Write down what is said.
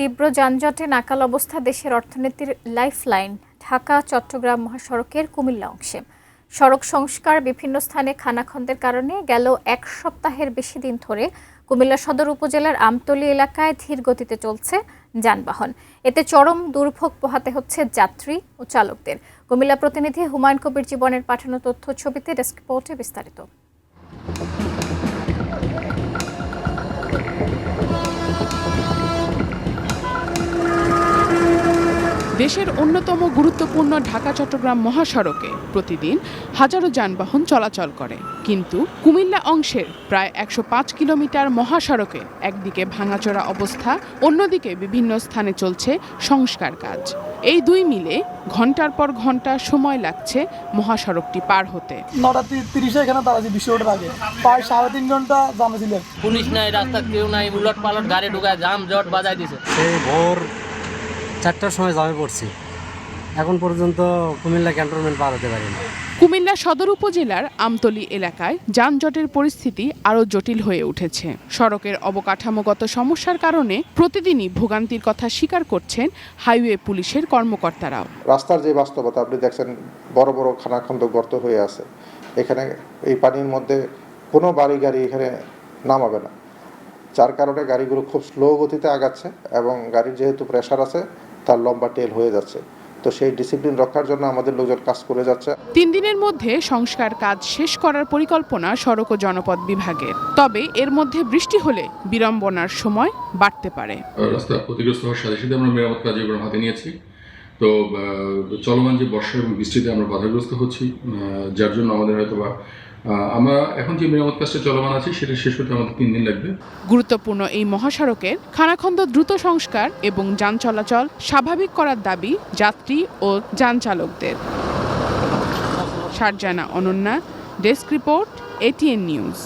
তীব্র যানজটে নাকাল অবস্থা দেশের অর্থনীতির লাইফলাইন ঢাকা চট্টগ্রাম মহাসড়কের কুমিল্লা অংশে। সড়ক সংস্কার বিভিন্ন স্থানে খানাখন্দের কারণে গেল এক সপ্তাহের বেশি দিন ধরে কুমিল্লা সদর উপজেলার আমতলী এলাকায় ধীর গতিতে চলছে যানবাহন। এতে চরম দুর্ভোগ পোহাতে হচ্ছে যাত্রী ও চালকদের। কুমিল্লা প্রতিনিধি হুমায়ুন কবির জীবনের পাঠানো তথ্য ছবিতে ডেস্ক রিপোর্টে বিস্তারিত। দেশের অন্যতম গুরুত্বপূর্ণ ঢাকা চট্টগ্রাম মহাসড়কে প্রতিদিন হাজারো যানবাহন চলাচল করে, কিন্তু কুমিল্লা অংশের প্রায় ১০৫ কিলোমিটার মহাসড়কে একদিকে ভাঙাচোরা অবস্থা, অন্যদিকে বিভিন্ন স্থানে চলছে সংস্কার কাজ। এই দুই মিলে ঘন্টার পর ঘন্টা সময় লাগছে মহাসড়কটি পার হতে। ৯:৩০ এখানে দাঁড়াচ্ছি বিশ্বরোডের আগে, প্রায় ৩.৫ ঘন্টা জামে ছিল। পুলিশ নাই, রাস্তা কেউ নাই, উলট পালট গাড়ি ঢুকায় জাম জট বাজাই দিছে। সেই ভোর ৪টার সময় জামে পড়ছি, এখন পর্যন্ত কুমিল্লা ক্যান্টনমেন্ট পার হতে পারিনি। কুমিল্লা সদর উপজেলার আমতলী এলাকায় যানজটের পরিস্থিতি আরও জটিল হয়ে উঠেছে। সড়কের অবকাঠামোগত সমস্যার কারণে প্রতিদিনই ভোগান্তির কথা স্বীকার করছেন হাইওয়ে পুলিশের কর্মকর্তারাও। রাস্তার যে বাস্তবতা আপনি দেখছেন, বড় বড় খানাখন্দ গর্ত হয়ে আছে। এখানে এই পানির মধ্যে কোনো গাড়ি এখানে নামাবে না, যার কারণে গাড়িগুলো খুব স্লো গতিতে আগাচ্ছে এবং গাড়ির যেহেতু প্রেশার আছে তার লম্বা টেল হয়ে যাচ্ছে। তো সেই ডিসিপ্লিন রক্ষার জন্য আমাদের লোকজন কাজ করে যাচ্ছে। ৩ দিনের মধ্যে সংস্কার কাজ শেষ করার পরিকল্পনা সড়ক ও জনপথ বিভাগের। তবে এর মধ্যে বৃষ্টি হলে বিড়ম্বনার সময় বাড়তে পারে। রাস্তা ক্ষতিগ্রস্ত হওয়ার সাথে সাথে আমরা মেরামত কার্যক্রম হাতে নিয়েছি। তো চলমান যে বর্ষা এবং বৃষ্টিতে আমরা বাধাগ্রস্ত হচ্ছি, যার জন্য আমাদের হয়তোবা আমরা এখন যে মেরামত কাজটা চলমান আছে সেটা শেষ হতে আমাদের 3 দিন লাগবে। গুরুত্বপূর্ণ এই মহাসড়কের খানাখন্দ দ্রুত সংস্কার এবং যান চলাচল স্বাভাবিক করার দাবি যাত্রী ও যান চালকদের। Sharjana Ananya, desk report, ATN news.